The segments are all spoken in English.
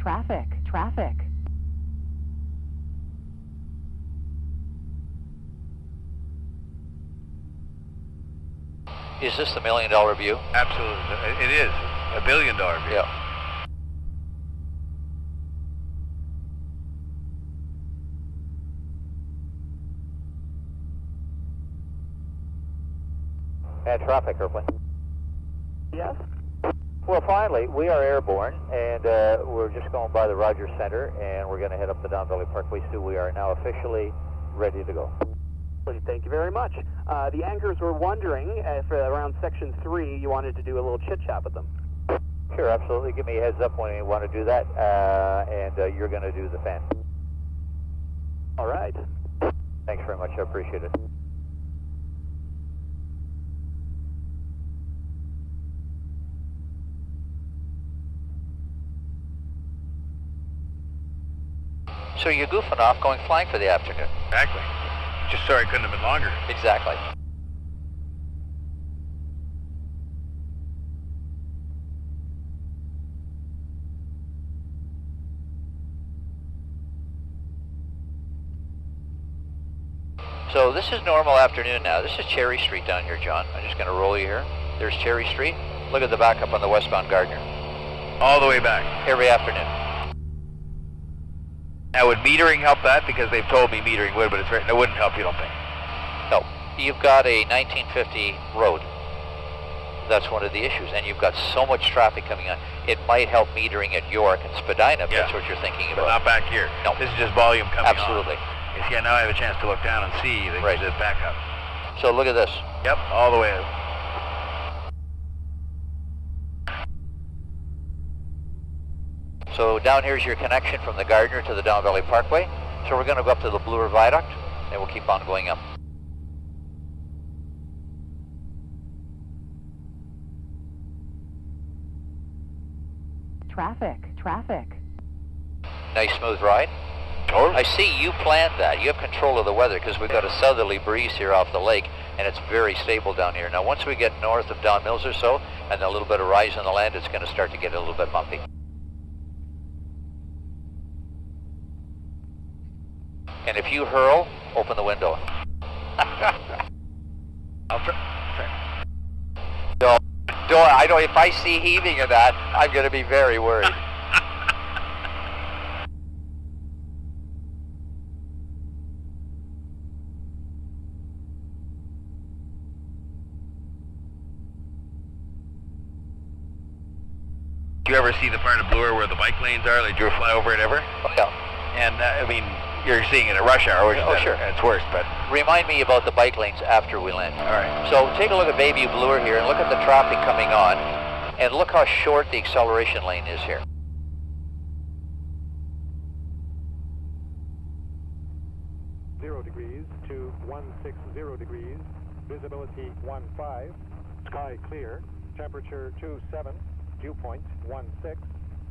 Traffic. Is this the $1 million view? Absolutely. It is. $1 billion view. Yeah. And traffic, airplane. Yes? Well, finally, we are airborne, and we're just going by the Rogers Center, and we're going to head up the Don Valley Parkway, so we are now officially ready to go. Thank you very much. The anchors were wondering if around Section 3 you wanted to do a little chit-chat with them. Sure, absolutely. Give me a heads up when you want to do that, and you're going to do the fan. All right. Thanks very much. I appreciate it. So you're goofing off going flying for the afternoon. Exactly. Just sorry it couldn't have been longer. Exactly. So this is normal afternoon now. This is Cherry Street down here, John. I'm just going to roll you here. There's Cherry Street. Look at the backup on the westbound Gardner. All the way back. Every afternoon. Now, would metering help that? Because they've told me metering would, but it wouldn't help, you don't think? No. You've got a 1950 road. That's one of the issues. And you've got so much traffic coming on. It might help metering at York and Spadina, if that's what you're thinking But about. not back here. No. This is just volume coming Absolutely. on. Absolutely. Yeah, now I have a chance to look down and see the backup. So look at this. Yep, all the way out. So down here's your connection from the Gardner to the Don Valley Parkway. So we're going to go up to the Bloor Viaduct, and we'll keep on going up. Traffic. Nice smooth ride. Totally. I see you planned that. You have control of the weather because we've got a southerly breeze here off the lake, and it's very stable down here. Now once we get north of Don Mills or so, and a little bit of rise in the land, it's going to start to get a little bit bumpy. And if you hurl, open the window. No, if I see heaving of that, I'm going to be very worried. Do you ever see the part of Bloor where the bike lanes are? Like, do you ever fly over it ever? Oh, yeah. And, I mean, you're seeing it at rush hour, which is sure. It's worse, but... Remind me about the bike lanes after we land. All right. So take a look at Bayview Bloor here and look at the traffic coming on, and look how short the acceleration lane is here. (0 degrees to 160 degrees, visibility 15, sky clear, temperature 27, dew point 16,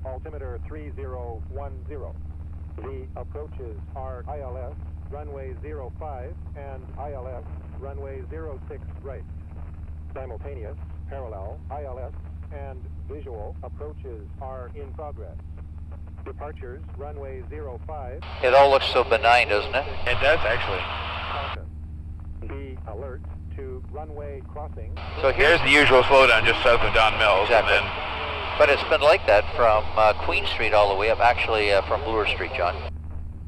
altimeter 3010. The approaches are ILS, runway 05, and ILS, runway 06 right. Simultaneous, parallel, ILS, and visual approaches are in progress. Departures, runway 05. It all looks so benign, doesn't it? It does, actually. Caution. Be alert to runway crossing. So Here's the usual slowdown just south of Don Mills, Exactly. and then... But it's been like that from Queen Street all the way up, actually from Bloor Street, John.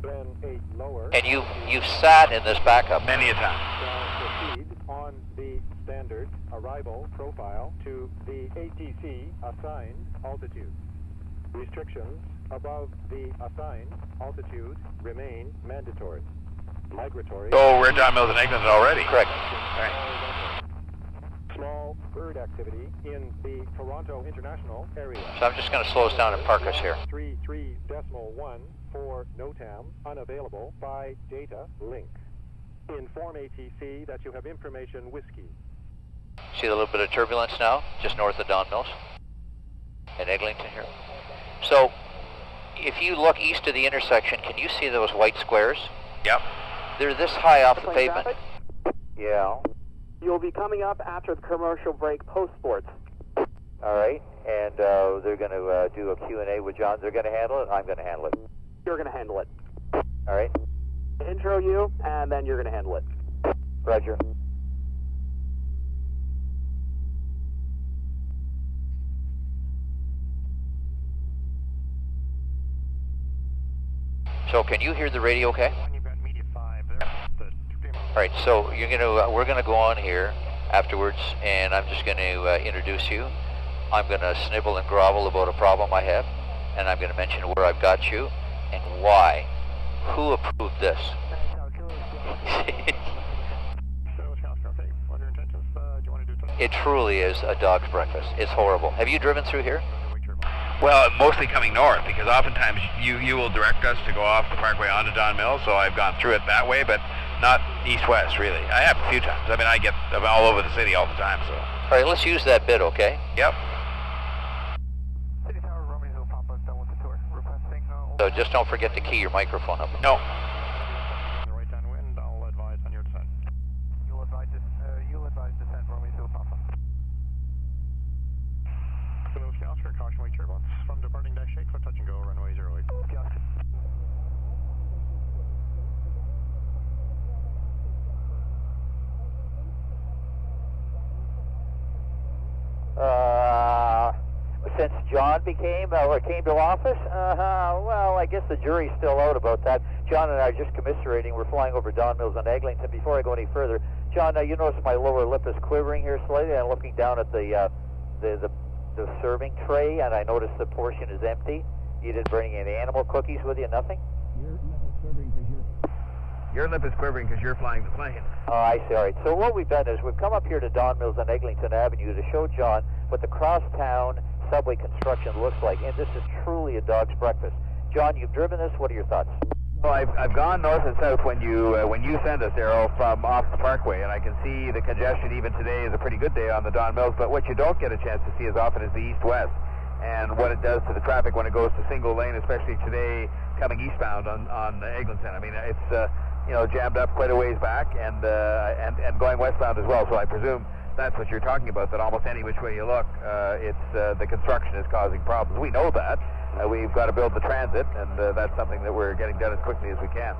Then 8 lower. And you've sat in this backup. many a time. Proceed on the standard arrival profile to the ATC assigned altitude. Restrictions above the assigned altitude remain mandatory. Migratory. Oh, we're at Don Mills and Eglinton already. Correct. Right. Small bird activity in the Toronto International area. So I'm just going to slow us down and park us here. 33.1 for NOTAM, unavailable by data link. Inform ATC that you have information whiskey. See a little bit of turbulence now, just north of Don Mills and Eglinton here. So if you look east of the intersection, can you see those white squares? Yep. They're this high off the pavement. Yeah. You'll be coming up after the commercial break post-sports. All right, and they're going to do a Q&A with John. They're going to handle it. I'm going to handle it. You're going to handle it. All right. Intro you, and then you're going to handle it. Roger. So can you hear the radio okay? All right, so we're gonna go on here afterwards, and I'm just going to introduce you. I'm going to snibble and grovel about a problem I have, and I'm going to mention where I've got you and why. Who approved this? It truly is a dog's breakfast. It's horrible. Have you driven through here? Well, mostly coming north, because oftentimes you will direct us to go off the parkway onto Don Mills, so I've gone through it that way, but not east-west, really. I have a few times. I mean, I get all over the city all the time, so. All right, let's use that bit, okay? Yep. City Tower, Romeo Hill, Papa, done with the tour. Requesting. So just don't forget to key your microphone up. No. Right downwind, I'll advise on your descent. You'll advise descent, Romeo Hill, Papa. Philadelphia Oscar, caution wake turbulence from departing dash 8, clear touch and go, runway 08. Gotcha. Since John came to office, well, I guess the jury's still out about that. John and I are just commiserating. We're flying over Don Mills and Eglinton. Before I go any further, John, you notice my lower lip is quivering here slightly. I'm looking down at the serving tray, and I notice the portion is empty. You didn't bring any animal cookies with you, nothing? Your lip is quivering because you're flying the plane. Oh, I see. All right. So what we've done is we've come up here to Don Mills and Eglinton Avenue to show John what the crosstown subway construction looks like, and this is truly a dog's breakfast. John, you've driven this. What are your thoughts? Well, I've gone north and south when you send us, Darryl, from off the parkway, and I can see the congestion. Even today is a pretty good day on the Don Mills, but what you don't get a chance to see as often is the east-west, and what it does to the traffic when it goes to single lane, especially today coming eastbound on Eglinton. I mean, it's jammed up quite a ways back, and going westbound as well. So I presume that's what you're talking about, that almost any which way you look, the construction is causing problems. We know that. We've got to build the transit, and that's something that we're getting done as quickly as we can.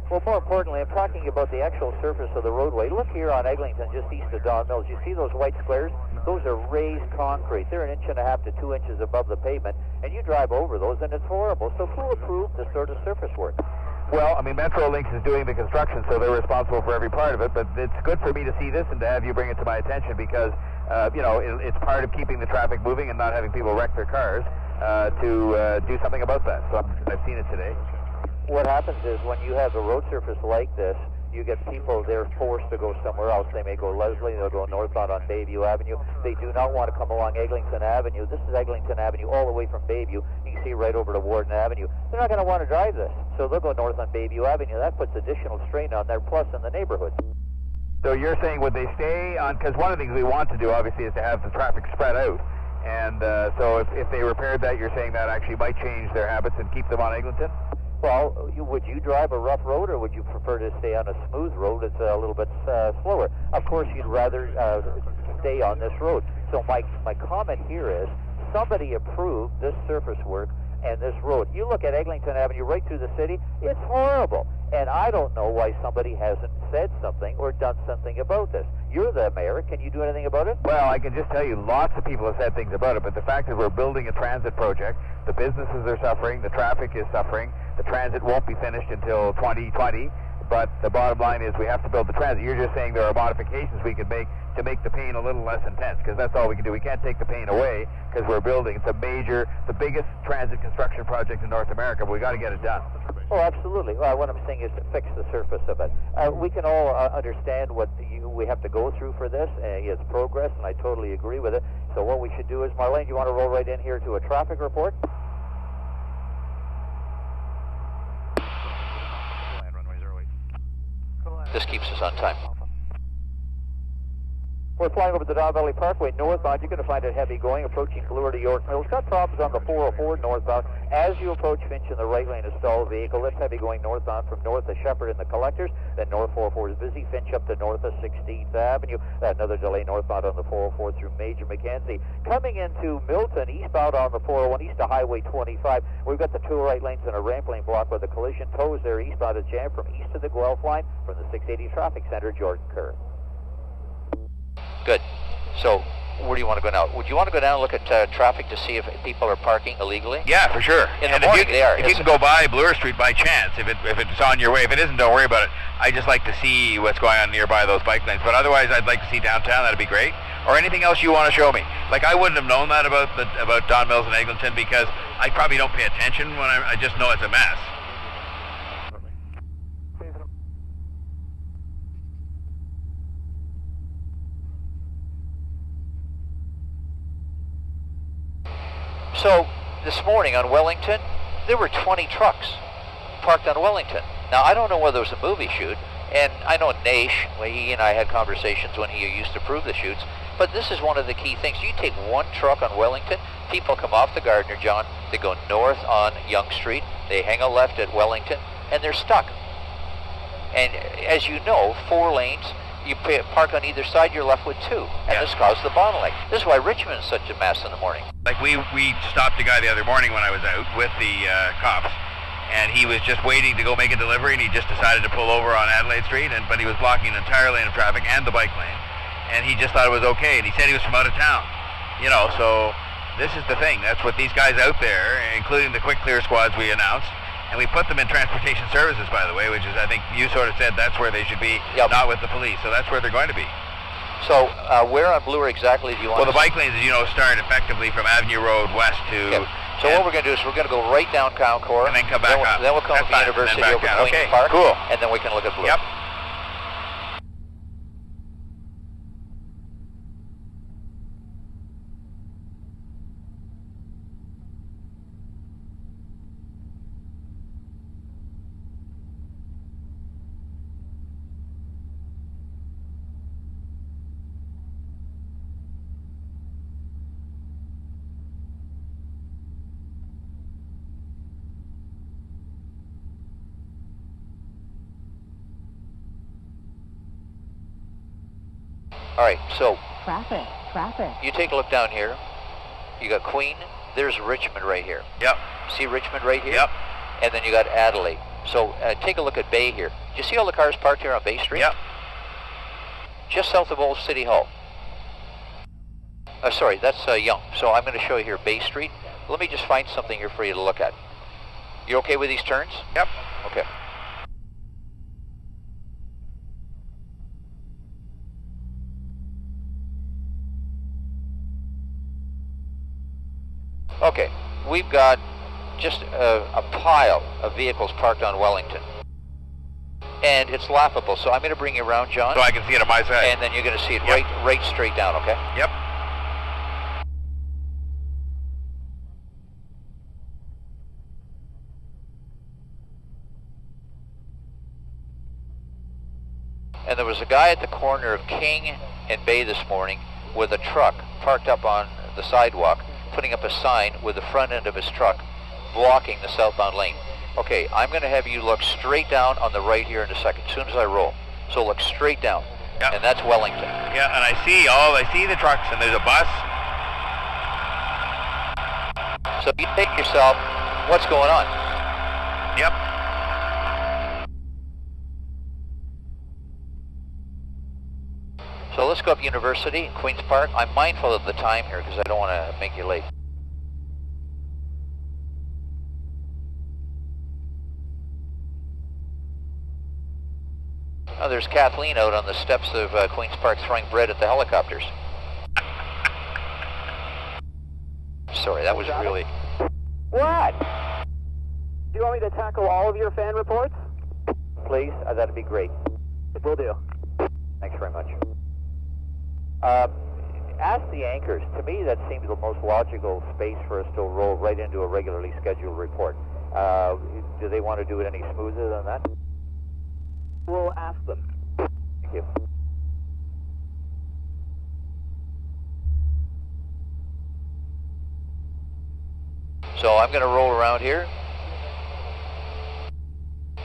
Well, more importantly, I'm talking about the actual surface of the roadway. Look here on Eglinton, just east of Don Mills. You see those white squares? Those are raised concrete. They're 1.5 to 2 inches above the pavement, and you drive over those, and it's horrible. So who approved this sort of surface work? Well, I mean, Metrolinx is doing the construction, so they're responsible for every part of it, but it's good for me to see this and to have you bring it to my attention because, it's part of keeping the traffic moving and not having people wreck their cars to do something about that. So I've seen it today. What happens is when you have a road surface like this, you get people, they're forced to go somewhere else. They may go Leslie, they'll go northbound on Bayview Avenue. They do not want to come along Eglinton Avenue. This is Eglinton Avenue all the way from Bayview. You can see right over to Warden Avenue. They're not going to want to drive this, so they'll go north on Bayview Avenue. That puts additional strain on there, plus in the neighborhood. So you're saying would they stay on, because one of the things we want to do obviously is to have the traffic spread out. And so if they repaired that, you're saying that actually might change their habits and keep them on Eglinton? Well, would you drive a rough road, or would you prefer to stay on a smooth road that's a little bit slower? Of course, you'd rather stay on this road. So my comment here is somebody approved this surface work and this road. You look at Eglinton Avenue right through the city, it's horrible. And I don't know why somebody hasn't said something or done something about this. You're the mayor. Can you do anything about it? Well, I can just tell you lots of people have said things about it, but the fact is we're building a transit project. The businesses are suffering. The traffic is suffering. The transit won't be finished until 2020, but the bottom line is we have to build the transit. You're just saying there are modifications we could make to make the pain a little less intense, because that's all we can do. We can't take the pain away because we're building. It's the biggest transit construction project in North America, but we got to get it done. Oh, absolutely. What I'm saying is to fix the surface of it. We can all understand what we have to go through for this. It's progress, and I totally agree with it. So what we should do is, Marlene, you want to roll right in here to a traffic report? This keeps us on time. We're flying over the Don Valley Parkway northbound. You're going to find it heavy going, approaching Bloor to York Mills. Got problems on the 404 northbound. As you approach Finch in the right lane, a stalled vehicle. It's heavy going northbound from north of Shepherd and the Collectors. Then north 404 is busy. Finch up to north of 16th Avenue. Another delay northbound on the 404 through Major Mackenzie. Coming into Milton, eastbound on the 401, east of Highway 25. We've got the two right lanes and a ramp lane block with a collision. Tows there eastbound of Jam from east to the Guelph line from the 680 Traffic Center, Jordan Kerr. Good. So, where do you want to go now? Would you want to go down and look at traffic to see if people are parking illegally? Yeah, for sure. In the morning, they are. If you can go by Bloor Street by chance, if it's on your way. If it isn't, don't worry about it. I just like to see what's going on nearby those bike lanes. But otherwise, I'd like to see downtown. That'd be great. Or anything else you want to show me. Like, I wouldn't have known that about Don Mills and Eglinton because I probably don't pay attention when I just know it's a mess. So, this morning on Wellington, there were 20 trucks parked on Wellington. Now, I don't know whether it was a movie shoot, and I know Naish, he and I had conversations when he used to prove the shoots, but this is one of the key things. You take one truck on Wellington, people come off the Gardner, John, they go north on Yonge Street, they hang a left at Wellington, and they're stuck. And as you know, 4 lanes, you park on either side, you're left with 2, and this causes the bottleneck. This is why Richmond is such a mess in the morning. Like we stopped a guy the other morning when I was out with the cops, and he was just waiting to go make a delivery, and he just decided to pull over on Adelaide Street, but he was blocking an entire lane of traffic and the bike lane, and he just thought it was okay, and he said he was from out of town. You know, so this is the thing. That's what these guys out there, including the quick clear squads we announced, and we put them in transportation services, by the way, which is, I think you sort of said that's where they should be, not with the police. So that's where they're going to be. So where on Bloor exactly do you want Well, the bike lanes, as you know, start effectively from Avenue Road west to... Okay. So what we're going to do is we're going to go right down Concord. And then come back up. Then we'll come to the University over Queen's Park. Cool. And then we can look at Bloor. Yep. All right, so Traffic. you take a look down here. You got Queen. There's Richmond right here. Yep. See Richmond right here? Yep. And then you got Adelaide. So take a look at Bay here. Do you see all the cars parked here on Bay Street? Yep. Just south of Old City Hall. Sorry, that's Yonge. So I'm going to show you here Bay Street. Let me just find something here for you to look at. You okay with these turns? Yep. Okay. Okay, we've got just a pile of vehicles parked on Wellington. And it's laughable, so I'm going to bring you around, John. So I can see it on my side. And then you're going to see it right straight down, okay? Yep. And there was a guy at the corner of King and Bay this morning with a truck parked up on the sidewalk, putting up a sign with the front end of his truck blocking the southbound lane. Okay, I'm going to have you look straight down on the right here in a second, as soon as I roll. So look straight down, and that's Wellington. Yeah, and I see the trucks, and there's a bus. So you think to yourself, what's going on? Yep. So let's go up University, Queen's Park. I'm mindful of the time here because I don't want to make you late. Oh, there's Kathleen out on the steps of Queen's Park throwing bread at the helicopters. Sorry, that was really... What? Do you want me to tackle all of your fan reports? Please, that'd be great. Will do. Thanks very much. Ask the anchors. To me, that seems the most logical space for us to roll right into a regularly scheduled report. Do they want to do it any smoother than that? We'll ask them. Thank you. So I'm going to roll around here.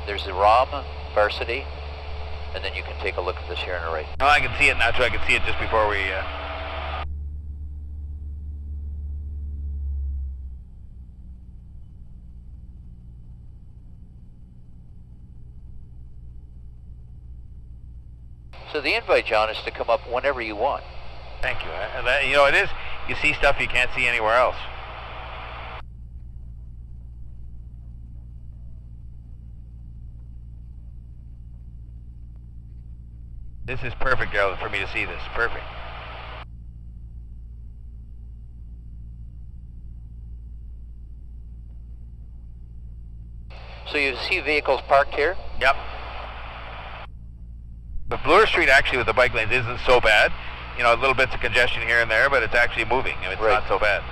There's the ROM, Varsity, and then you can take a look at this here on the right. Oh, I can see it now, too. I can see it just before we... So the invite, John, is to come up whenever you want. Thank you. You know, it is, you see stuff you can't see anywhere else. This is perfect, Darryl, for me to see this. Perfect. So you see vehicles parked here? Yep. But Bloor Street actually with the bike lanes isn't so bad. You know, little bits of congestion here and there, but it's actually moving. I mean, it's not so bad.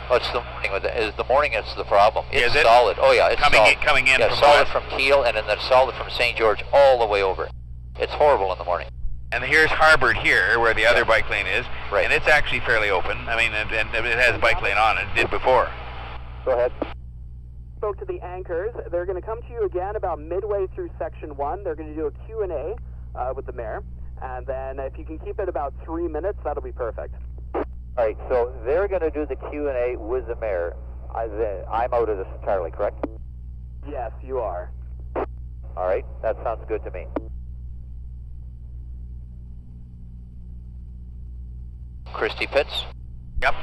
Oh, it's the morning. The morning is the problem. It's is it? solid. Oh yeah, it's solid. Coming in yeah, from solid west. from Kiel, and then that's solid from St. George all the way over. It's horrible in the morning. And here's Harbored here, where the other bike lane is. Right. And it's actually fairly open. I mean, and it has a bike lane on it. It did before. Go ahead. Spoke to the anchors. They're going to come to you again about midway through section 1. They're going to do a Q&A with the mayor. And then if you can keep it about 3 minutes, that'll be perfect. All right, so they're going to do the Q&A with the mayor. I'm out of this entirely, correct? Yes, you are. All right, that sounds good to me. Christie Pitts. Yep.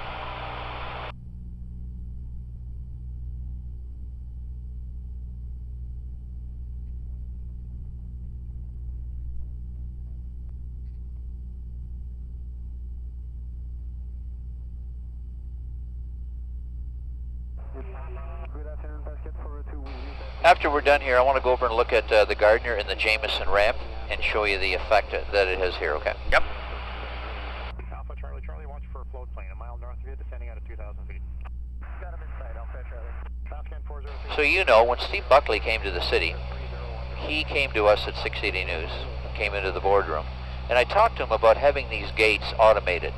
After we're done here, I want to go over and look at the Gardner and the Jameson ramp and show you the effect that it has here, okay? Yep. Alpha Charlie Charlie, watch for a float plane a mile north of you, descending out of 2,000 feet. Got him inside, Alpha Charlie. Fastcan 403. So you know, when Steve Buckley came to the city, he came to us at 680 News, came into the boardroom, and I talked to him about having these gates automated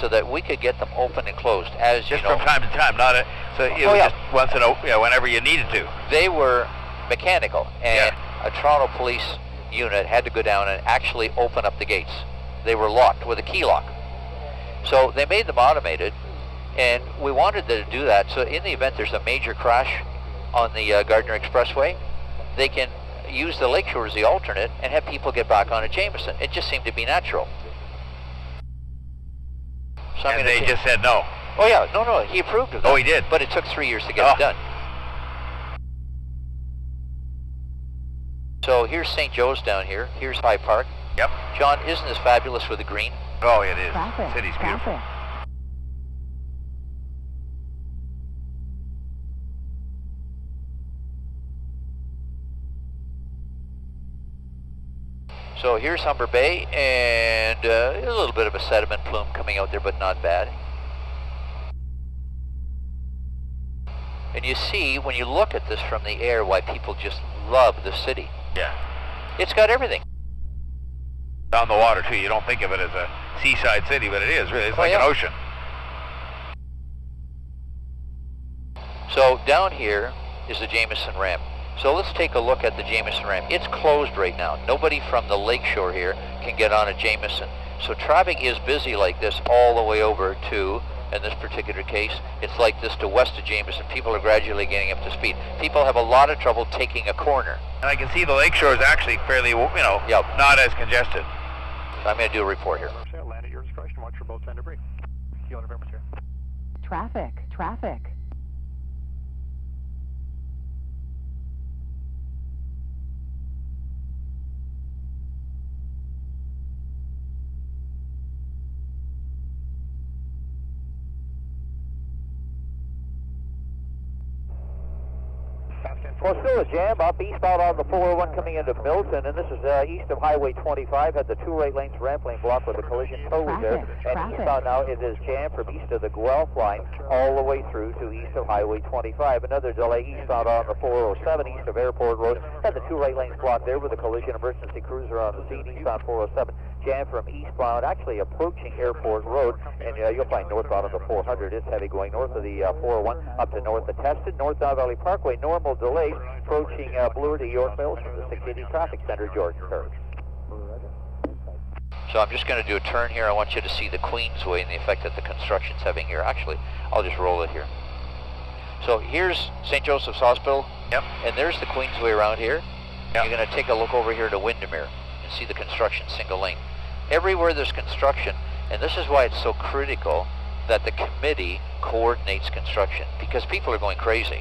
so that we could get them open and closed as Just you know. from time to time, not a, so it was just once in a, whenever you needed to. They were mechanical, and a Toronto police unit had to go down and actually open up the gates. They were locked with a key lock. So they made them automated, and we wanted to do that so in the event there's a major crash on the Gardner Expressway, they can use the Lakeshore as the alternate and have people get back on at Jameson. It just seemed to be natural. So And they just said no. Oh yeah, no, he approved of that. Oh, he did? But it took 3 years to get it done. So here's St. Joe's down here. Here's High Park. Yep. John, isn't this fabulous with the green? Oh, it is. Traffic. City's beautiful. Traffic. So here's Humber Bay, and a little bit of a sediment plume coming out there, but not bad. And you see, when you look at this from the air, why people just love the city. Yeah. It's got everything. On the water, too. You don't think of it as a seaside city, but it is, really. It's Oh, like yeah. an ocean. So down here is the Jameson ramp. So let's take a look at the Jameson ramp. It's closed right now. Nobody from the lakeshore here can get on at Jameson. So traffic is busy like this all the way over to, in this particular case, it's like this to west of Jameson. People are gradually getting up to speed. People have a lot of trouble taking a corner. And I can see the lakeshore is actually fairly, you know, not as congested. I'm going to do a report here. Land at your discretion, watch for boats and debris. Kilo November 2. Traffic. Traffic. Fastcan Well, still a jam up eastbound on the 401 coming into Milton, and this is east of Highway 25. Had the 2 right lanes ramp lane blocked with a collision tow there. And eastbound now it is jammed from east of the Guelph line all the way through to east of Highway 25. Another delay eastbound on the 407 east of Airport Road. Had the 2 right lanes blocked there with a collision. Emergency cruiser on the scene eastbound 407. Jammed from eastbound, actually approaching Airport Road, and you'll find northbound on the 400. It's heavy going north of the 401 up to north of Teston, North Don Valley Parkway. Normal delays approaching Bloor to York Mills from the 680 Traffic Center, George Curry. So I'm just going to do a turn here. I want you to see the Queensway and the effect that the construction's having here. Actually, I'll just roll it here. So here's St. Joseph's Hospital. Yep. And there's the Queensway around here. Yep. You're going to take a look over here to Windermere and see the construction single lane. Everywhere there's construction, and this is why it's so critical that the committee coordinates construction, because people are going crazy.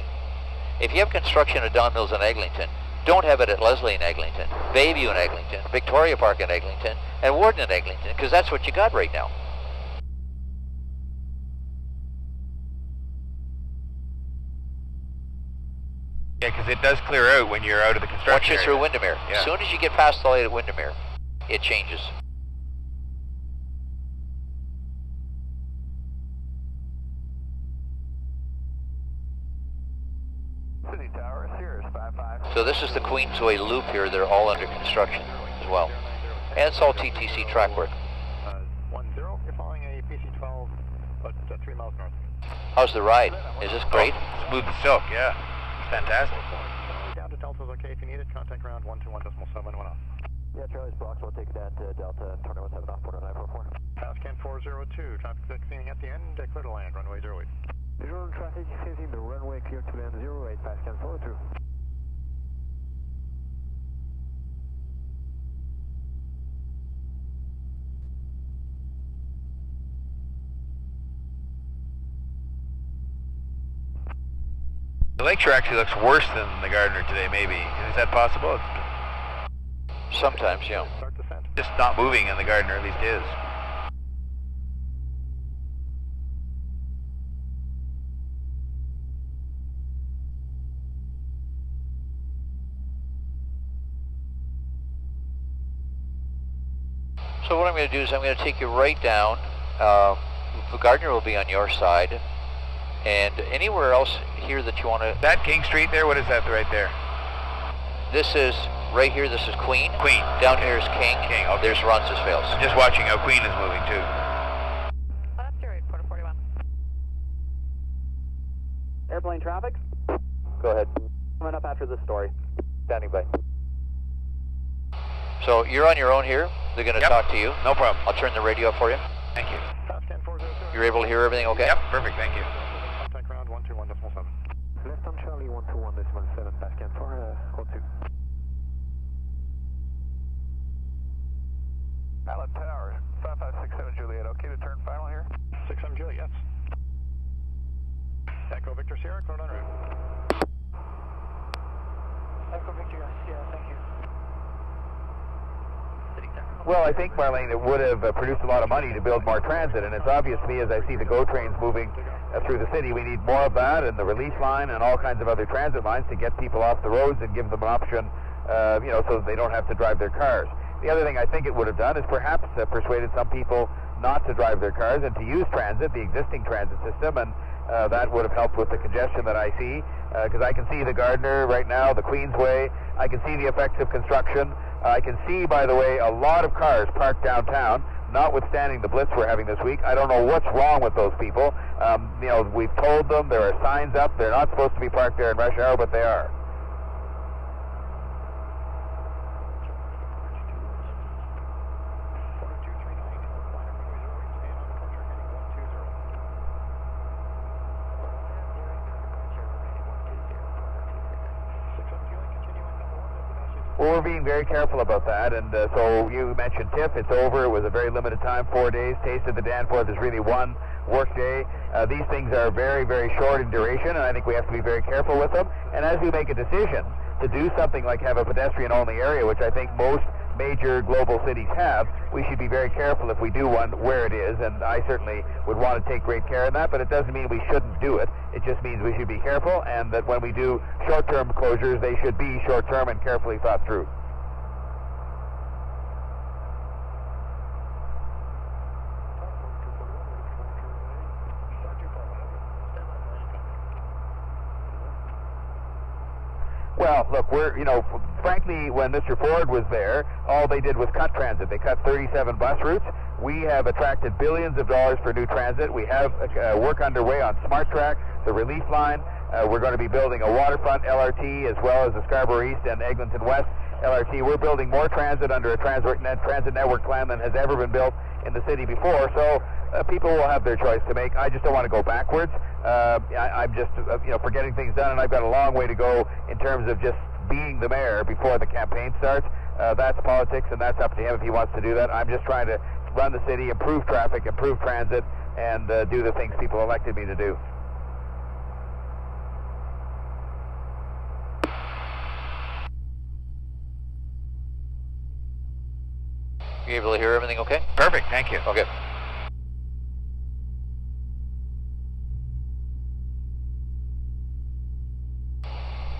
If you have construction at Don Mills and Eglinton, don't have it at Leslie and Eglinton, Bayview and Eglinton, Victoria Park and Eglinton, and Warden and Eglinton, because that's what you got right now. Yeah, because it does clear out when you're out of the construction Once you're through area. Windermere. Yeah. As soon as you get past the light at Windermere, it changes. City Tower, Sears 55. So this is the Queensway loop here. They're all under construction as well. And it's all TTC track work. 10, you're following a PC-12, but 3 miles north. How's the ride? Is this great? Oh, smooth as silk, yeah. Fantastic. Down to Delta's okay. If you need it, contact ground 121.7 off. Yeah, Charlie's box. We'll take that to Delta and turn 17 off 4944. Pascan 402, traffic exiting at the end, clear to land, runway 08. Visual traffic facing the runway clear to land 08, Pascal follow through. The Lakeshore actually looks worse than the Gardner today, maybe. Is that possible? Sometimes, yeah. Start descent. Just not moving in the Gardner, at least is. So what I'm going to do is I'm going to take you right down. The Gardner will be on your side. And anywhere else here that you want to... That King Street there? What is that right there? This is, right here, this is Queen. Queen. Down here is King. King, okay. There's Roncesvalles. I'm just watching how Queen is moving too. That's Jared, quarter 41. Airplane traffic? Go ahead. Coming up after this story. Standing by. So you're on your own here. They're going to Yep. talk to you. No problem. I'll turn the radio up for you. Thank you. Pascan 402. You're able to hear everything okay? Yep, perfect, thank you. Contact ground 121.7. Left on Charlie 121.7, Pascal for hold 2. Allen Tower, 5567 Juliet, okay to turn final here? 67 Juliet, yes. Echo Victor Sierra, cleared on route. Echo Victor Sierra, thank you. Well, I think, Marlene, it would have produced a lot of money to build more transit, and it's obvious to me as I see the GO trains moving through the city, we need more of that, and the release line and all kinds of other transit lines to get people off the roads and give them an option, so that they don't have to drive their cars. The other thing I think it would have done is perhaps persuaded some people not to drive their cars and to use transit, the existing transit system, and that would have helped with the congestion that I see, because I can see the Gardner right now, the Queensway, I can see the effects of construction. I can see, by the way, a lot of cars parked downtown, notwithstanding the blitz we're having this week. I don't know what's wrong with those people. We've told them, there are signs up, they're not supposed to be parked there in rush hour, but they are. Well, we're being very careful about that, and so you mentioned TIFF, it's over, it was a very limited time, 4 days. Taste of the Danforth is really one work day. These things are very, very short in duration, and I think we have to be very careful with them. And as we make a decision to do something like have a pedestrian-only area, which I think most major global cities have. We should be very careful if we do one where it is, and I certainly would want to take great care of that, but it doesn't mean we shouldn't do it. It just means we should be careful, and that when we do short-term closures, they should be short-term and carefully thought through. Well, look, frankly, when Mr. Ford was there, all they did was cut transit. They cut 37 bus routes. We have attracted billions of dollars for new transit. We have work underway on Smart Track, the relief line. We're going to be building a waterfront LRT as well as a Scarborough East and Eglinton West LRT. We're building more transit under a transit network plan than has ever been built in the city before. So people will have their choice to make. I just don't want to go backwards. I'm just, for getting things done, and I've got a long way to go in terms of just being the mayor before the campaign starts. That's politics, and that's up to him if he wants to do that. I'm just trying to run the city, improve traffic, improve transit, and do the things people elected me to do. You able to hear everything okay? Perfect, thank you. Okay.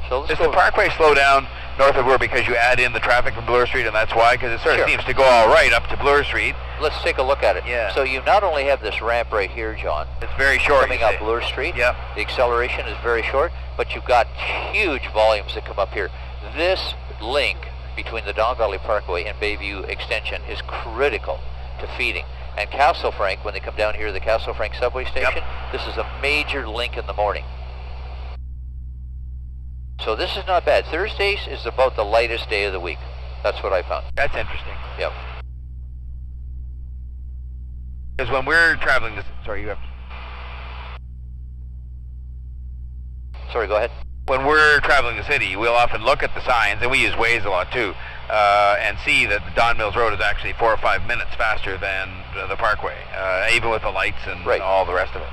So does the Parkway slow down north of Bloor because you add in the traffic from Bloor Street, and that's why? Because it sort of seems to go all right up to Bloor Street. Let's take a look at it. Yeah. So you not only have this ramp right here, John. It's very short. Coming up Bloor Street. Yep. The acceleration is very short, but you've got huge volumes that come up here. This link between the Don Valley Parkway and Bayview Extension is critical to feeding. And Castle Frank, when they come down here to the Castle Frank subway station, this is a major link in the morning. So this is not bad. Thursdays is about the lightest day of the week. That's what I found. That's interesting. Yep. Because when we're traveling this, sorry, you have. Sorry, go ahead. When we're traveling the city, we'll often look at the signs, and we use Waze a lot too, and see that the Don Mills Road is actually 4 or 5 minutes faster than the Parkway, even with the lights and all the rest of it.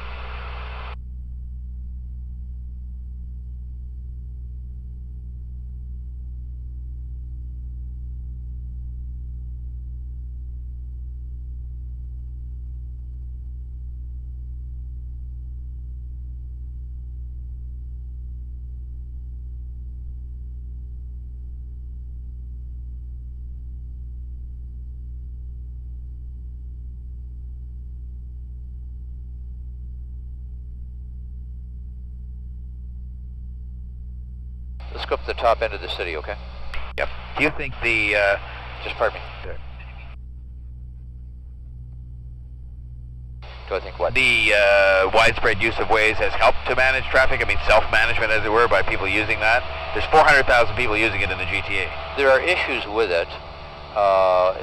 Let's go up to the top end of the city, okay? Yep. Do you think the... Just pardon me. Do I think what? The widespread use of Waze has helped to manage traffic? I mean, self-management, as it were, by people using that? There's 400,000 people using it in the GTA. There are issues with it.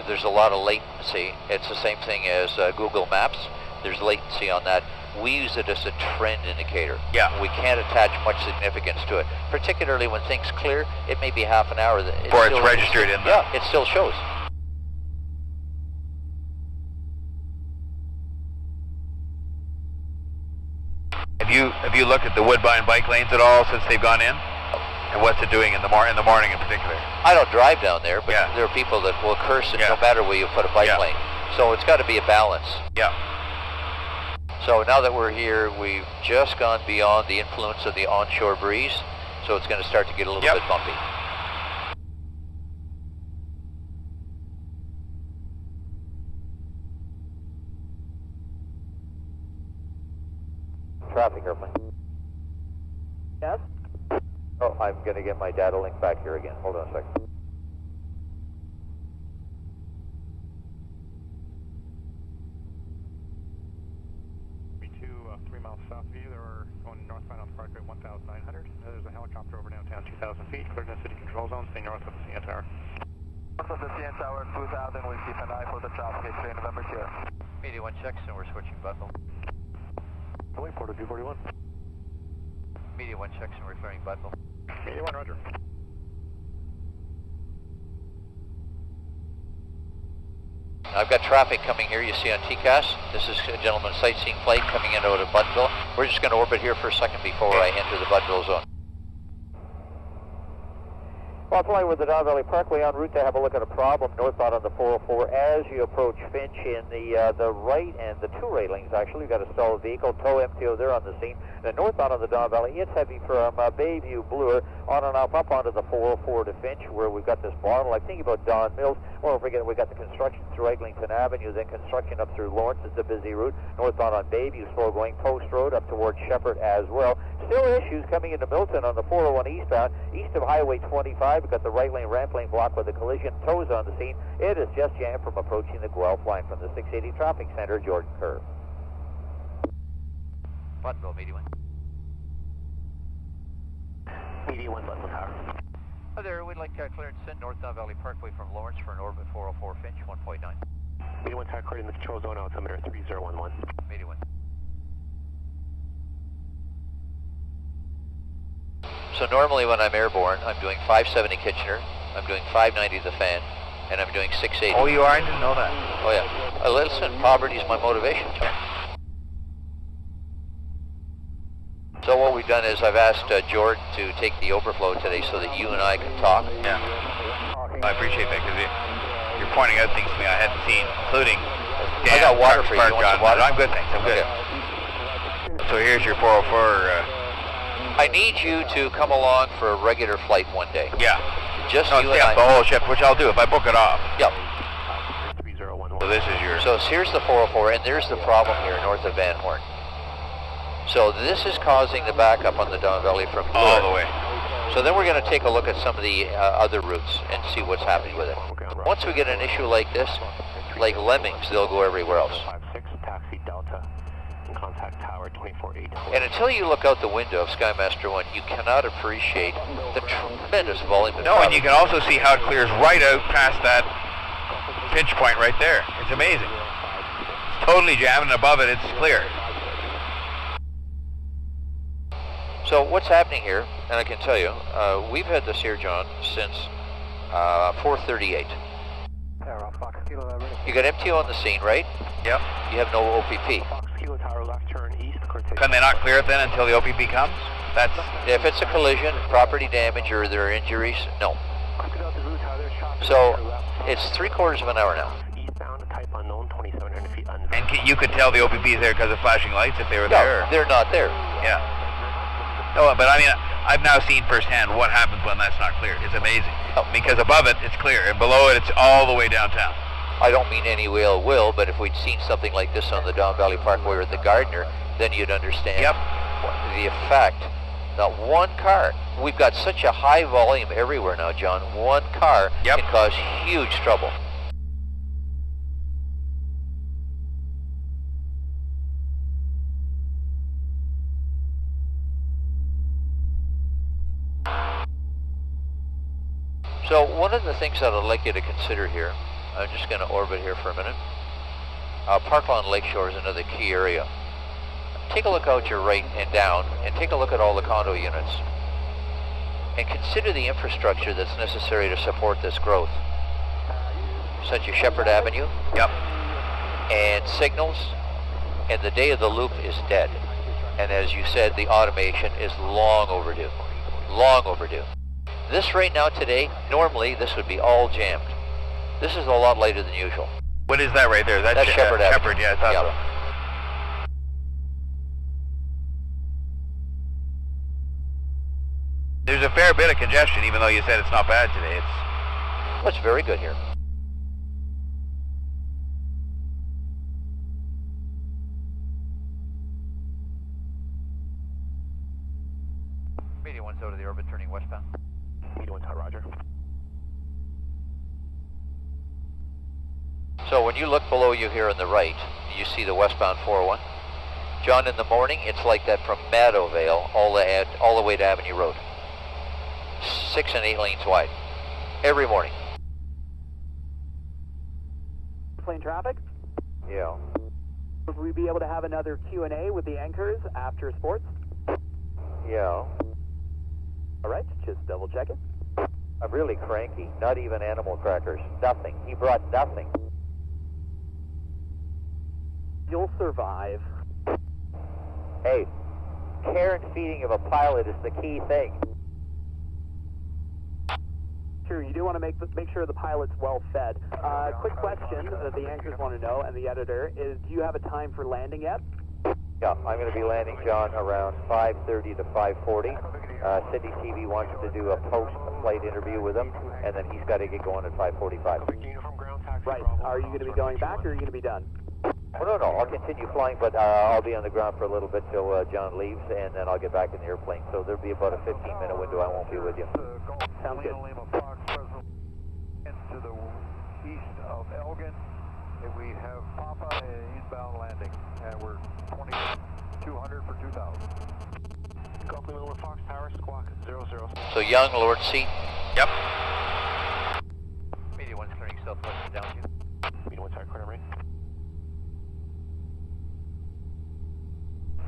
There's a lot of latency. It's the same thing as Google Maps. There's latency on that. We use it as a trend indicator. Yeah. We can't attach much significance to it. Particularly when things clear, it may be half an hour. Before it's registered in the... Yeah, it still shows. Have you looked at the Woodbine bike lanes at all since they've gone in? And what's it doing in the morning in particular? I don't drive down there, but there are people that will curse it no matter where you put a bike lane. So it's got to be a balance. Yeah. So now that we're here, we've just gone beyond the influence of the onshore breeze, so it's going to start to get a little bit bumpy. Traffic airplane. Yes? Oh, I'm going to get my data link back here again. Hold on a second. B2, 3 miles south of you. They're going northbound on Parkway 1,900. There's a helicopter over downtown 2,000 feet. Cleared in the city control zone. Stay north of the CN Tower. North of the CN Tower 2,000. We'll keep an eye for the traffic. X-ray November here. Media 1 checks and we're switching bundle. Away, Porter 241. Media 1 checks and we're clearing bundle. Media 1, roger. I've got traffic coming here, you see on TCAS. This is a gentleman's sightseeing flight coming in out of Buttonville. We're just going to orbit here for a second before I enter the Buttonville zone. Well, I'll tell you, with the Don Valley Parkway en route to have a look at a problem northbound on the 404 as you approach Finch in the right and the two railings, actually. You've got a stalled vehicle, tow MTO there on the scene. And northbound on the Don Valley, it's heavy from Bayview, Bloor, on and up onto the 404 to Finch, where we've got this bottleneck. Think about Don Mills. Well, forget it, we've got the construction through Eglinton Avenue, then construction up through Lawrence. It's a busy route. Northbound on Bayview, slow going. Post Road up towards Shepherd as well. Still issues coming into Milton on the 401 eastbound. East of Highway 25, we've got the right lane, ramp lane blocked with a collision. Tows on the scene. It is just jammed from approaching the Guelph line from the 680 Traffic Center, Jordan Curve. Buttonville, Media 1. Media 1, Buttonville Tower. Hi there, we'd like clearance in North Don Valley Parkway from Lawrence for an orbit 404 Finch, 1.9. Media 1 Tower, according to the control zone, altimeter 3011. Media 1. So normally when I'm airborne, I'm doing 570 Kitchener, I'm doing 590 the fan, and I'm doing 680. Oh, you are? I didn't know that. Oh yeah. Listen, poverty's my motivation, John. So what we've done is I've asked Jordan to take the overflow today so that you and I can talk. Yeah. I appreciate that because you're pointing out things to me I hadn't seen, including I got water for you. You want some water? I'm good, thanks. I'm good. So here's your 404. I need you to come along for a regular flight one day. Yeah. Just no, you and I. the whole ship, which I'll do if I book it off. Yep. 3011. So this is your... So here's the 404, and there's the problem here north of Van Horn. So this is causing the backup on the Don Valley from all the way. So then we're going to take a look at some of the other routes and see what's happening with it. Once we get an issue like this, like lemmings, they'll go everywhere else. 56, taxi Delta, contact tower 248. And until you look out the window of Skymaster One, you cannot appreciate the tremendous volume of No, and you can also see how it clears right out past that pinch point right there. It's amazing. It's totally jammed, and above it, it's clear. So what's happening here, and I can tell you, we've had this here, John, since 4:38. You got MTO on the scene, right? Yep. You have no OPP. Kilo Tower, left turn east. Can they not clear it then until the OPP comes? That's... If it's a collision, property damage, or there are injuries, no. So it's 3/4 of an hour now. Eastbound, type unknown, 2,700 feet unknown. And you could tell the OPP is there because of flashing lights if they were No, there? they're not there. Yeah. No, but I mean, I've now seen firsthand what happens when that's not clear. It's amazing. Oh. Because above it, it's clear, and below it, it's all the way downtown. I don't mean any ill will, but if we'd seen something like this on the Don Valley Parkway or the Gardner, then you'd understand the effect. Not one car. We've got such a high volume everywhere now, John. One car can cause huge trouble. So one of the things that I'd like you to consider here, I'm just going to orbit here for a minute. Parkland Lakeshore is another key area. Take a look out your right and down, and take a look at all the condo units. And consider the infrastructure that's necessary to support this growth. Such as Shepherd Avenue. Yep. And signals. And the day of the loop is dead. And as you said, the automation is long overdue. Long overdue. This right now today, normally this would be all jammed. This is a lot later than usual. What is that right there? That's Shepherd Avenue. Shepherd, yeah, I thought so. There's a fair bit of congestion, even though you said it's not bad today. It's very good here. Media 1's out of the orbit, turning westbound. Media 1 Tower, roger. So when you look below you here on the right, you see the westbound 401. John, in the morning, it's like that from Meadowvale all the way to Avenue Road. 6 and 8 lanes wide. Every morning. Plane traffic? Yeah. Would we be able to have another Q&A with the anchors after sports? Yeah. All right, just double check it. I'm really cranky. Not even animal crackers. Nothing. He brought nothing. You'll survive. Hey, care and feeding of a pilot is the key thing. do want to make sure the pilot's well fed. Quick question that the anchors want to know, and the editor, is do you have a time for landing yet? Yeah, I'm going to be landing, John, around 5:30 to 5:40. Sydney TV wants to do a post-flight interview with him, and then he's got to get going at 5:45. Right. Are you going to be going back, or are you going to be done? Oh, no, I'll continue flying, but I'll be on the ground for a little bit till John leaves, and then I'll get back in the airplane. So there'll be about a 15-minute window. I won't be with you. Sounds good. To the east of Elgin, we have Papa inbound landing, and we're 2200 for 2000. Golf Lima with Fox Tower, squawk 00. So Young, Lord seat. Yep. Media 1's clearing southwest to down to. Media 1 start clear right.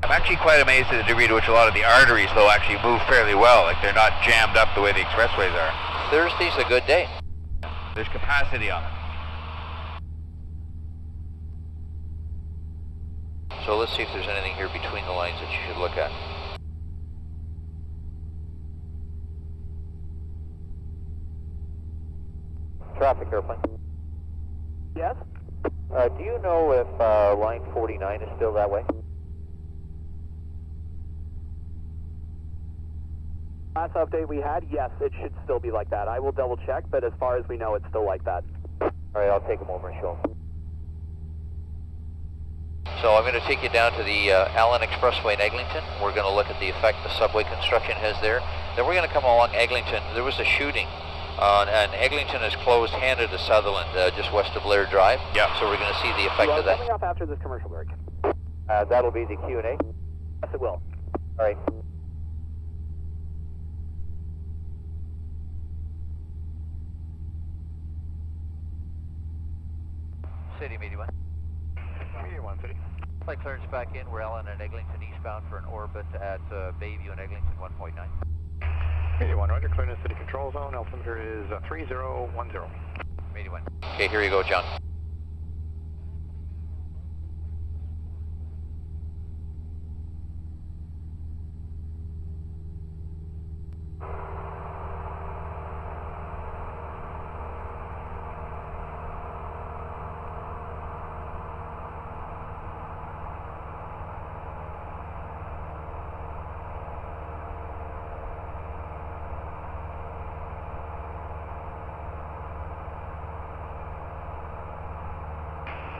I'm actually quite amazed at the degree to which a lot of the arteries, though, actually move fairly well. Like, they're not jammed up the way the expressways are. Thursday's a good day. There's capacity on them. So let's see if there's anything here between the lines that you should look at. Traffic airplane. Yes? Do you know if line 49 is still that way? Last update we had, yes, it should still be like that. I will double check, but as far as we know, it's still like that. All right, I'll take him over and show him. So I'm going to take you down to the Allen Expressway in Eglinton. We're going to look at the effect the subway construction has there. Then we're going to come along Eglinton. There was a shooting, and Eglinton is closed handed to Sutherland, just west of Laird Drive. Yeah. So we're going to see the effect of that. Coming off after this commercial break. That'll be the Q&A? Yes, it will. All right. City, Media 1. Media 1, City. Flight clearance back in. We're Allen and Eglinton eastbound for an orbit at Bayview and Eglinton 1.9. Media 1, roger. Clearance city control zone. Altimeter is 3010. Media 1. Okay, here you go, John.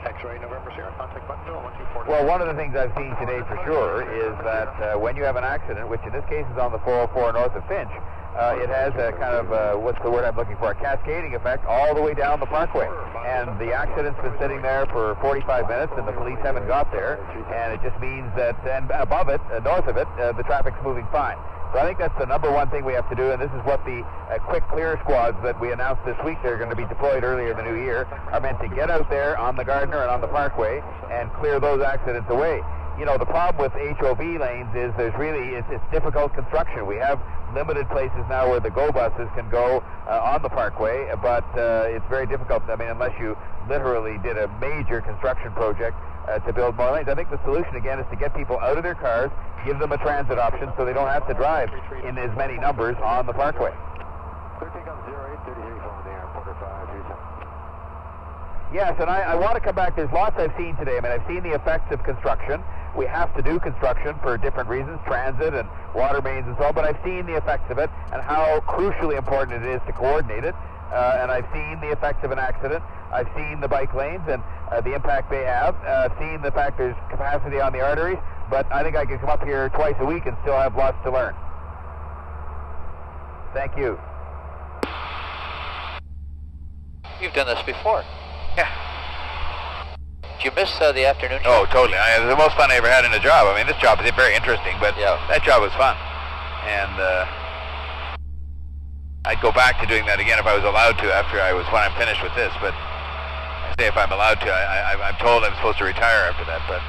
X-ray November Sierra, contact button 01240. Well, one of the things I've seen today for sure is that when you have an accident, which in this case is on the 404 north of Finch, it has a kind of, what's the word I'm looking for, a cascading effect all the way down the parkway. And the accident's been sitting there for 45 minutes and the police haven't got there. And it just means that, and above it, north of it, the traffic's moving fine. So I think that's the number one thing we have to do, and this is what the quick clear squads that we announced this week, they're going to be deployed earlier in the new year, are meant to get out there on the Gardner and on the Parkway and clear those accidents away. You know, the problem with HOV lanes is there's really, it's difficult construction. We have limited places now where the GO buses can go on the Parkway, but it's very difficult. I mean, unless you literally did a major construction project to build more lanes. I think the solution, again, is to get people out of their cars, give them a transit option so they don't have to drive in as many numbers on the Parkway. 13 on 08, 33 on the airport, 537. Yes, and I want to come back. There's lots I've seen today. I mean, I've seen the effects of construction. We have to do construction for different reasons, transit and water mains and so on, but I've seen the effects of it and how crucially important it is to coordinate it. And I've seen the effects of an accident. I've seen the bike lanes and the impact they have. I've seen the fact there's capacity on the arteries, but I think I can come up here twice a week and still have lots to learn. Thank you. You've done this before. Yeah. Did you miss the afternoon show? Oh, totally. It was the most fun I ever had in a job. I mean, this job is very interesting, but yeah, that job was fun. And I'd go back to doing that again if I was allowed to when I'm finished with this, but I say if I'm allowed to. I'm told I'm supposed to retire after that, but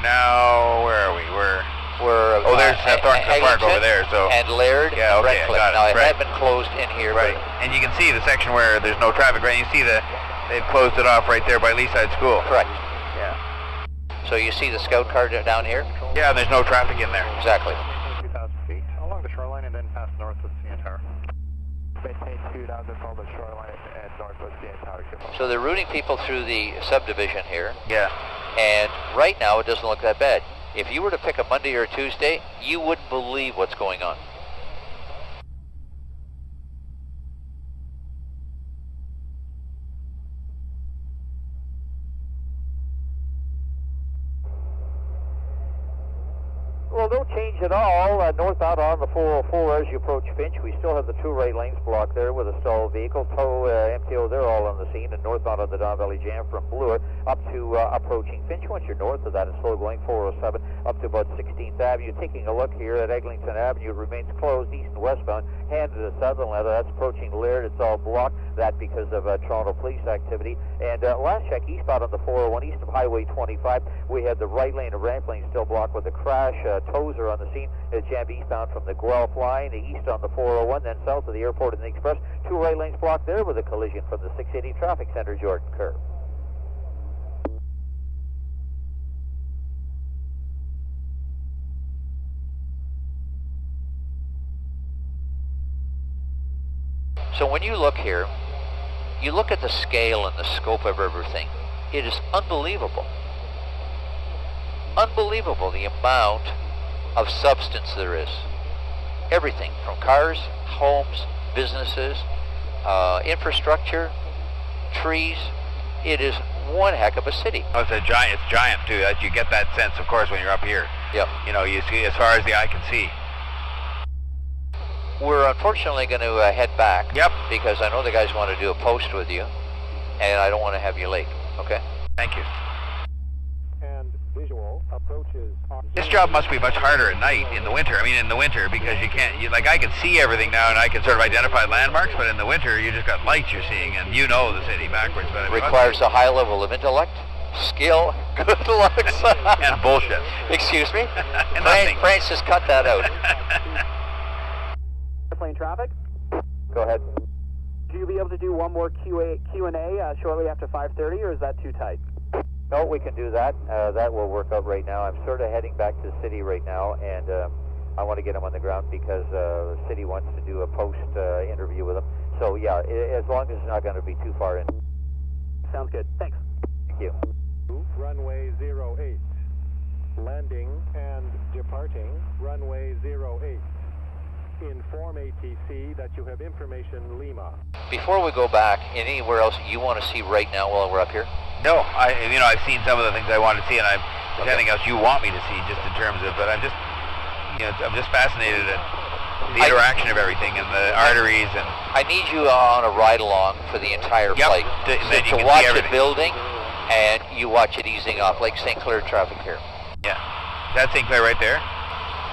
now where are we? There's Thornton Park over there, so and Laird, yeah, okay, Redcliffe. I got it. Now it Right. had been closed in here, Right, and you can see the section where there's no traffic, right? You see they've closed it off right there by Leaside School. Correct. Yeah. So you see the scout car down here? Yeah, and there's no traffic in there. Exactly. 2,000 feet along the shoreline and then pass north of CN Tower. Maintain 2000, follow the shoreline and northwest CN Tower. So they're routing people through the subdivision here. Yeah. And right now it doesn't look that bad. If you were to pick a Monday or a Tuesday, you wouldn't believe what's going on. Well, no change at all. Northbound on the 404 as you approach Finch. We still have the two right lanes blocked there with a stalled vehicle. Tow, MTO, they're all on the scene. And northbound on the Don Valley Jam from Bloor up to approaching Finch. Once you're north of that, it's slow going 407 up to about 16th Avenue. Taking a look here at Eglinton Avenue, it remains closed east and westbound. Hand to the southern ladder, that's approaching Laird. It's all blocked. That because of Toronto police activity. And last check, eastbound on the 401 east of Highway 25, we had the right lane of ramp lane still blocked with a crash. Tows are on the scene. It's jammed eastbound from the Guelph line, east on the 401, then south of the airport and the express. Two right lanes blocked there with a collision from the 680 traffic center, Jordan Kerr. So when you look here, you look at the scale and the scope of everything. It is unbelievable. Unbelievable the amount of substance there is. Everything from cars, homes, businesses, infrastructure, trees. It is one heck of a city. Oh, it's giant too. You get that sense, of course, when you're up here. Yep. You know, you see as far as the eye can see. We're unfortunately going to head back. Yep. Because I know the guys want to do a post with you, and I don't want to have you late. Okay? Thank you. And visual approaches. This job must be much harder at night in the winter. I mean, in the winter, because you can't, like I can see everything now and I can sort of identify landmarks, but in the winter you just got lights you're seeing and you know the city backwards. But requires a high level of intellect, skill, good looks. And bullshit. Excuse me? Nothing. Francis, cut that out. Airplane traffic. Go ahead. Do you be able to do one more Q&A shortly after 5:30, or is that too tight? No, we can do that. That will work out right now. I'm sort of heading back to the city right now, and I want to get him on the ground because the city wants to do a post interview with him. So yeah, as long as it's not going to be too far in. Sounds good. Thanks. Thank you. Runway 08. Landing and departing runway 08. Inform ATC that you have information Lima. Before we go back, anywhere else you want to see right now while we're up here? No, I've seen some of the things I want to see, and there's anything else you want me to see, just in terms of. But I'm just fascinated at the interaction of everything and the arteries and. I need you on a ride along for the entire flight. To watch it building, and you watch it easing off, like St. Clair traffic here. Yeah, that's St. Clair right there.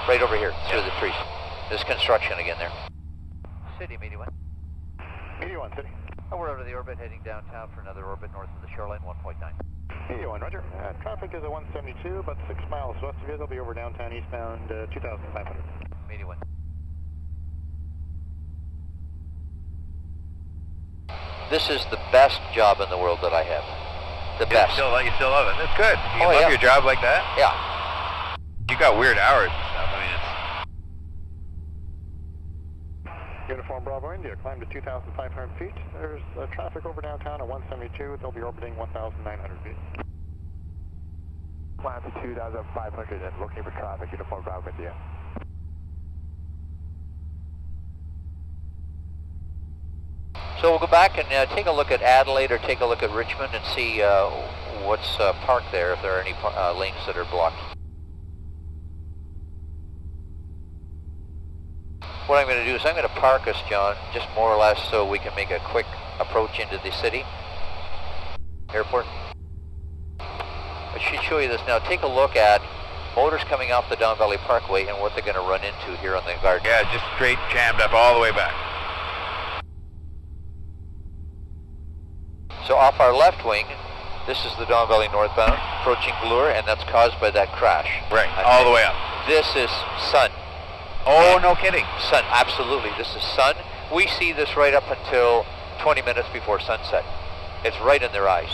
Right over here, through the trees. There's construction again there. City, Media 1. Media 1, City. Oh, we're out of the orbit, heading downtown for another orbit north of the shoreline, 1.9. Media 1, roger. Traffic is at 172, about 6 miles west of you. They'll be over downtown eastbound 2,500. Media 1. This is the best job in the world that I have. The best. You still love it. That's good. You love your job like that? Yeah. You got weird hours and stuff. I mean, it's. Uniform Bravo India, climb to 2,500 feet. There's traffic over downtown at 172. They'll be orbiting 1,900 feet. Climb to 2,500 and looking for traffic, Uniform Bravo India. So we'll go back and take a look at Adelaide or take a look at Richmond and see what's parked there, if there are any lanes that are blocked. What I'm going to do is I'm going to park us, John, just more or less so we can make a quick approach into the city. Airport. I should show you this now. Take a look at motors coming off the Don Valley Parkway and what they're going to run into here on the Garden. Yeah, just straight jammed up all the way back. So off our left wing, this is the Don Valley northbound, approaching Bloor, and that's caused by that crash. Right, all the way up. This is sun. Oh, no kidding. Sun, absolutely. This is sun. We see this right up until 20 minutes before sunset. It's right in their eyes.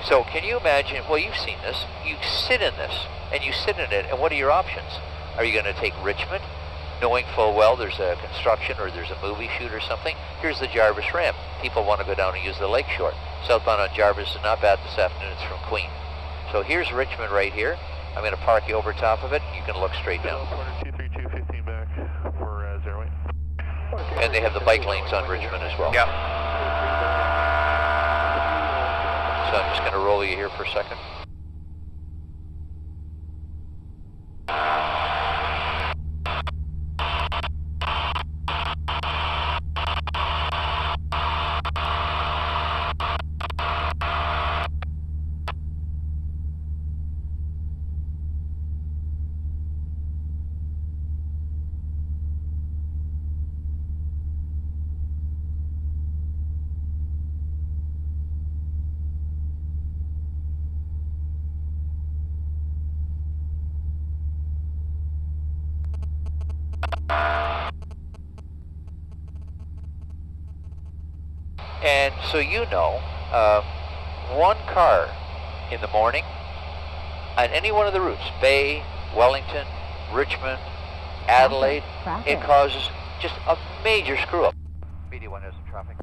So can you imagine, well, you've seen this. You sit in this, and you sit in it, and what are your options? Are you going to take Richmond, knowing full well there's a construction or there's a movie shoot or something? Here's the Jarvis ramp. People want to go down and use the lakeshore. Southbound on Jarvis is not bad this afternoon. It's from Queen. So here's Richmond right here. I'm going to park you over top of it. You can look straight down. Corner 232, 15 back for 08. And they have the bike lanes on Richmond as well. Yeah. So I'm just going to roll you here for a second. And so you know, one car in the morning on any one of the routes, Bay, Wellington, Richmond, Adelaide, it causes just a major screw up. Media 1 has some traffic.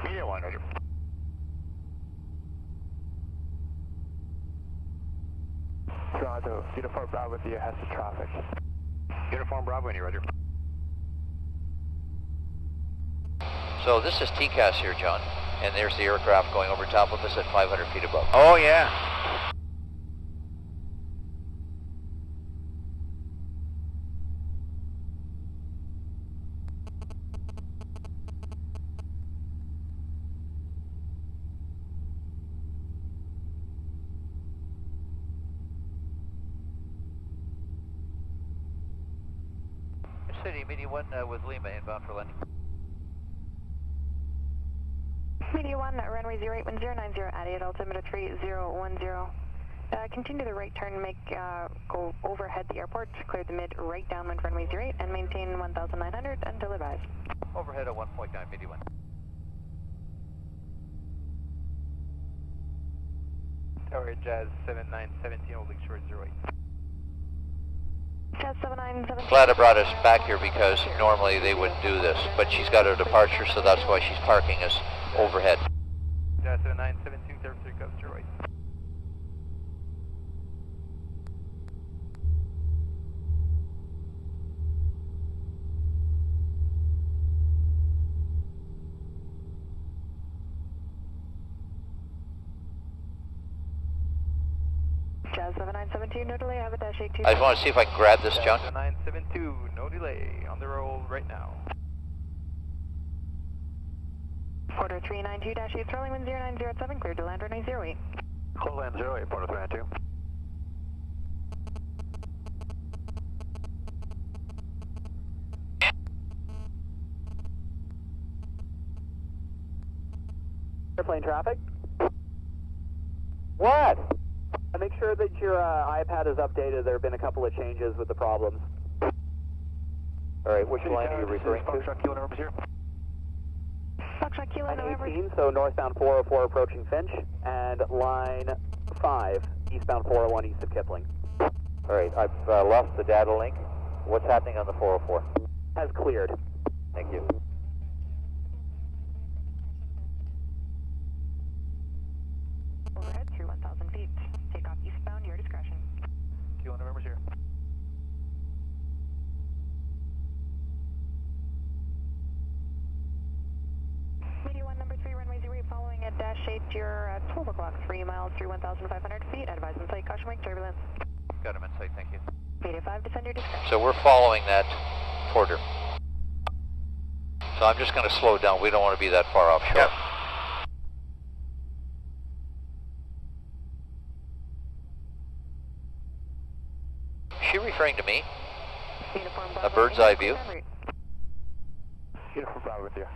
Media 1, Roger. Toronto, Uniform Bravo with you has the traffic. Uniform Bravo, any Roger. So this is TCAS here, John, and there's the aircraft going over top of us at 500 feet above. Oh, yeah. City, Media 1 with Lima inbound for landing. Media 1, runway 081090, Adios, altimeter 3010. Continue the right turn, go overhead the airport, clear the mid right downwind runway 08 and maintain 1900 until advised. Overhead at 1.9, Media 1. Tower Jazz 7917, holding short 08. Jazz 7917. Glad I brought us back here because normally they wouldn't do this, but she's got her departure, so that's why she's parking us overhead. Jazz 7917, 03 comes 08. Jazz 7972, no delay, I have a dash 82. I just want to see if I can grab this, John. 7972, no delay, on the roll right now. Porter 392-8, rolling wind 0907, cleared to land runway 08. Close land 08, Porter 392. Airplane traffic. What? Make sure that your iPad is updated. There have been a couple of changes with the problems. All right, which line are you referring to? Foxtrot Kilo November here. Foxtrot Kilo November. 18, so northbound 404 approaching Finch, and line 5, eastbound 401 east of Kipling. All right, I've lost the data link. What's happening on the 404? Has cleared. Thank you. Overhead through 1,000 feet. Take off eastbound, your discretion. Kilo November's here. Media 1, number 3, runway 08, following at dash 8, you're at 12 o'clock, 3 miles through 1,500 feet. Advise on site, caution wake turbulence. Got him in sight, thank you. Media 5, descend your discretion. So we're following that Porter. So I'm just going to slow down. We don't want to be that far offshore. Yep. Is she referring to me? Uniform A Bravo, bird's eye view? Uniform Bravo with you.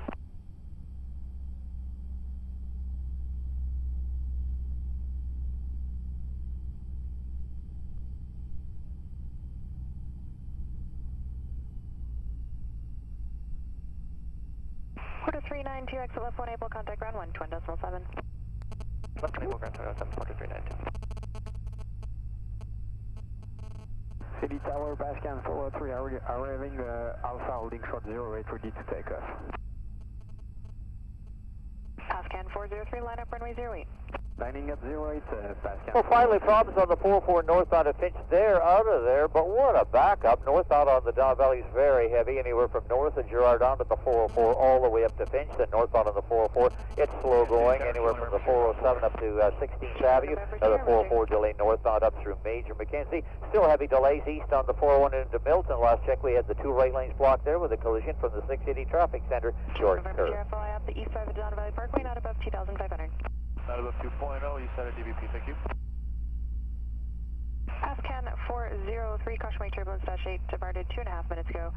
Quarter 392, exit left 1 April, contact ground 1, 20.7. Left 1 April, ground 7, Porter 392. City Tower, Pascal 403, arriving Alpha holding short 08, ready to take off. Pascal 403, line up runway 08. Lining up 08, Pascal. Well, finally, problems on the 44 northbound at Finch. They're out of there, but what a backup. Northbound on the Don Valley is very heavy, anywhere from north of Girard down to the 404, all the way up to Finch. Then northbound on the 404, it's slow going, anywhere from the 407 up to 16th Avenue. Another 404 delay northbound up through Major Mackenzie. Still heavy delays east on the 401 into Milton. Last check, we had the 2 right lanes blocked there with a collision from the 680 traffic center. Short curve. Sierra, fly up the east side of the Don Valley Parkway, not above 2,500. Not above 2.0, you set a DVP, thank you. Pascan 403, caution wing turbulence -8, departed 2.5 minutes ago.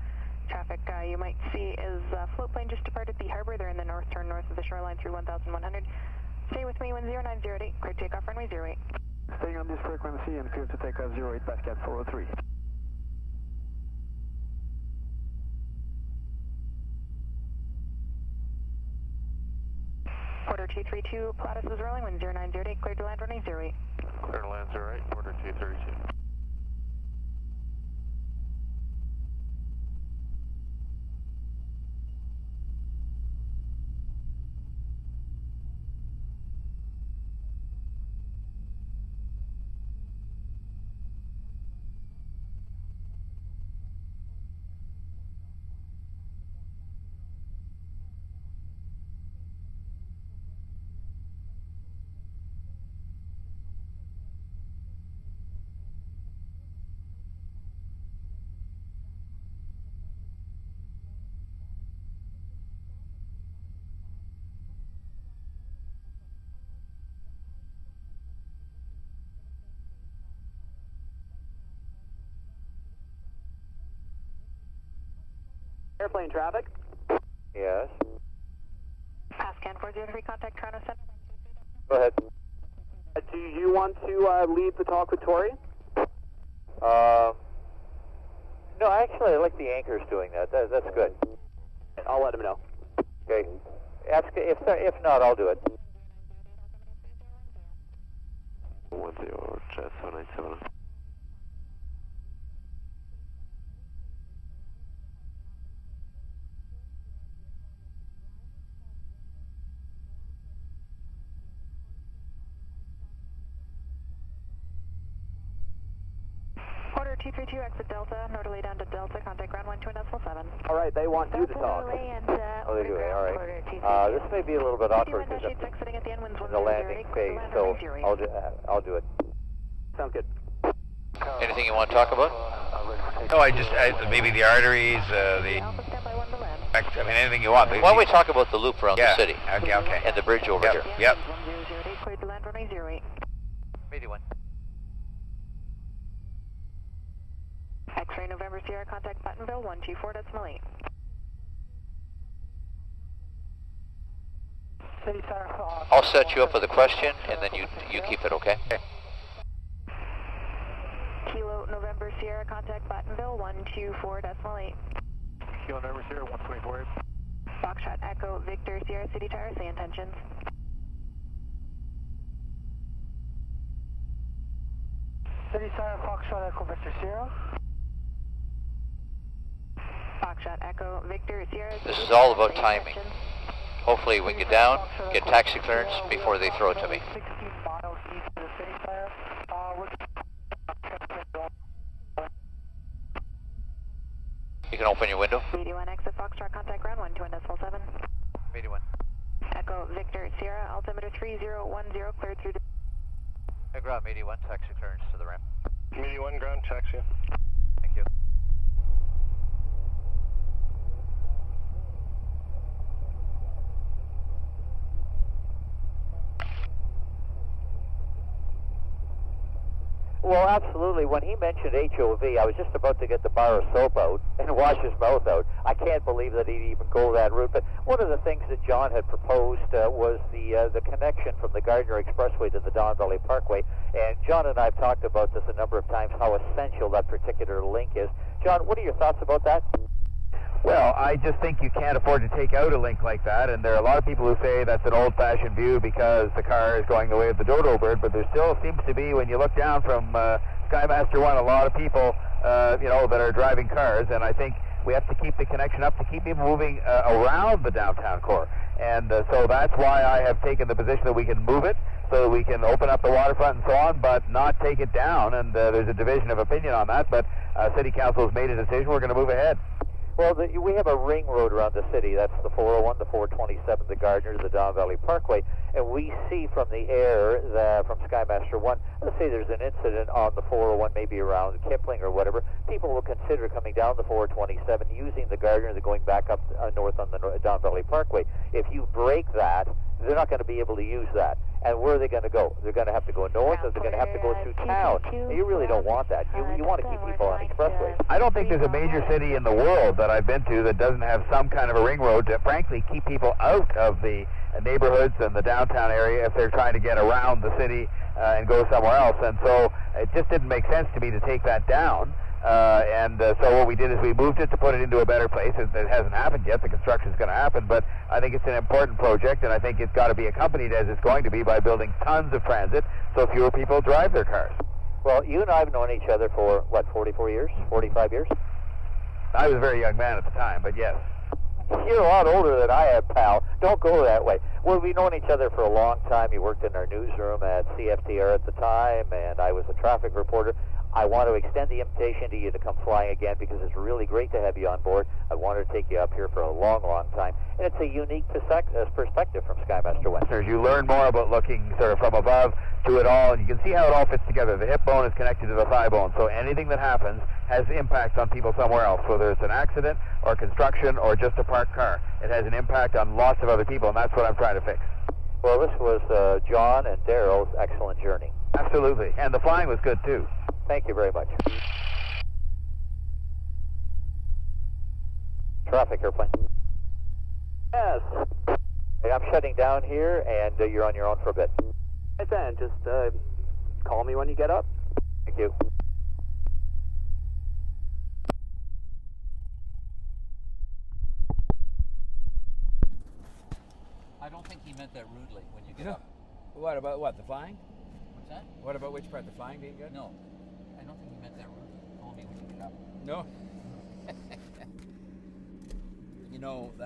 Traffic you might see is float plane just departed the harbor. They're in the north turn north of the shoreline through 1,100. Stay with me when 0908, clear takeoff runway 08. Staying on this frequency and clear to take off 08, Pascal 403. Quarter 232, Platus is rolling when 0908, cleared to land runway 08. Clear to land 08, quarter 232. Airplane traffic. Yes. Pascan 403, contact Toronto Center. Go ahead. Do you want to lead the talk with Tory? No, actually, I like the anchors doing that. That's good. I'll let him know. Okay. If not, I'll do it. 10, Jazz 797. Order 232, exit Delta, northerly down to Delta, contact ground 12.7. All right, they want you to talk. Oh, they do, all right. This may be a little bit awkward because I'm exiting at the end, winds in the landing phase, so I'll do it. Sounds good. Anything you want to talk about? No, maybe the arteries, Alpha standby 1 to land. I mean, anything you want. Why don't we talk about the loop around the city? Okay. And the bridge over here. Yep. 1008, cleared to land runway 08. 81. X-ray November Sierra, contact Buttonville 124.8. I'll set you up with a question, and then you keep it, okay? Kilo November Sierra, contact Buttonville 124.8. Kilo November Sierra, 124. Foxtrot Echo Victor Sierra City Tower, say intentions. City Tower, Foxtrot Echo Victor Sierra. Foxtrot Echo Victor Sierra. This is all about timing. Hopefully we can get down, get taxi clearance before they throw it to me. 16 miles east of the City Tower. You can open your window. 81 exit Foxtrot, contact ground 12.7. 81. Echo Victor Sierra, altimeter 3010, cleared through the... Ground 81, taxi clearance to the ramp. 81 ground taxi. Thank you. Well, absolutely. When he mentioned HOV, I was just about to get the bar of soap out and wash his mouth out. I can't believe that he'd even go that route. But one of the things that John had proposed was the connection from the Gardner Expressway to the Don Valley Parkway. And John and I have talked about this a number of times, how essential that particular link is. John, what are your thoughts about that? Well, I just think you can't afford to take out a link like that, and there are a lot of people who say that's an old-fashioned view because the car is going the way of the dodo bird, but there still seems to be, when you look down from Skymaster One, a lot of people, that are driving cars, and I think we have to keep the connection up to keep people moving around the downtown core. And so that's why I have taken the position that we can move it, so that we can open up the waterfront and so on, but not take it down. And there's a division of opinion on that, but City Council has made a decision. We're going to move ahead. Well, we have a ring road around the city. That's the 401, the 427, the Gardner, the Don Valley Parkway. And we see from the air, from Skymaster One, let's say there's an incident on the 401, maybe around Kipling or whatever, people will consider coming down the 427, using the Gardner, and going back up north on the Don Valley Parkway. If you break that, they're not going to be able to use that. And where are they going to go? They're going to have to go north, or they're going to have to go through town. And you really don't want that. You want to keep people on expressways. I don't think there's a major city in the world that I've been to that doesn't have some kind of a ring road to, frankly, keep people out of the neighborhoods and the downtown area if they're trying to get around the city and go somewhere else. And so it just didn't make sense to me to take that down. So what we did is we moved it to put it into a better place. It hasn't happened yet. The construction is going to happen, but I think it's an important project, and I think it's got to be accompanied, as it's going to be, by building tons of transit so fewer people drive their cars. Well, you and I have known each other for, 44 years? 45 years? I was a very young man at the time, but yes. You're a lot older than I am, pal. Don't go that way. Well, we've known each other for a long time. You worked in our newsroom at CFTR at the time, and I was a traffic reporter. I want to extend the invitation to you to come flying again, because it's really great to have you on board. I wanted to take you up here for a long, long time. And it's a unique perspective from Skymaster One. You learn more about looking sort of from above to it all, and you can see how it all fits together. The hip bone is connected to the thigh bone, so anything that happens has impact on people somewhere else, whether it's an accident or construction or just a parked car. It has an impact on lots of other people, and that's what I'm trying to fix. Well, this was John and Darryl's excellent journey. Absolutely, and the flying was good too. Thank you very much. Traffic airplane. Yes. Hey, I'm shutting down here, and you're on your own for a bit. Right then, just call me when you get up. Thank you. I don't think he meant that rudely when you get up. What about what, the flying? What's that? What about which part, the flying being good? No, I don't think he meant that rudely. Call me when you get up. No. You know, that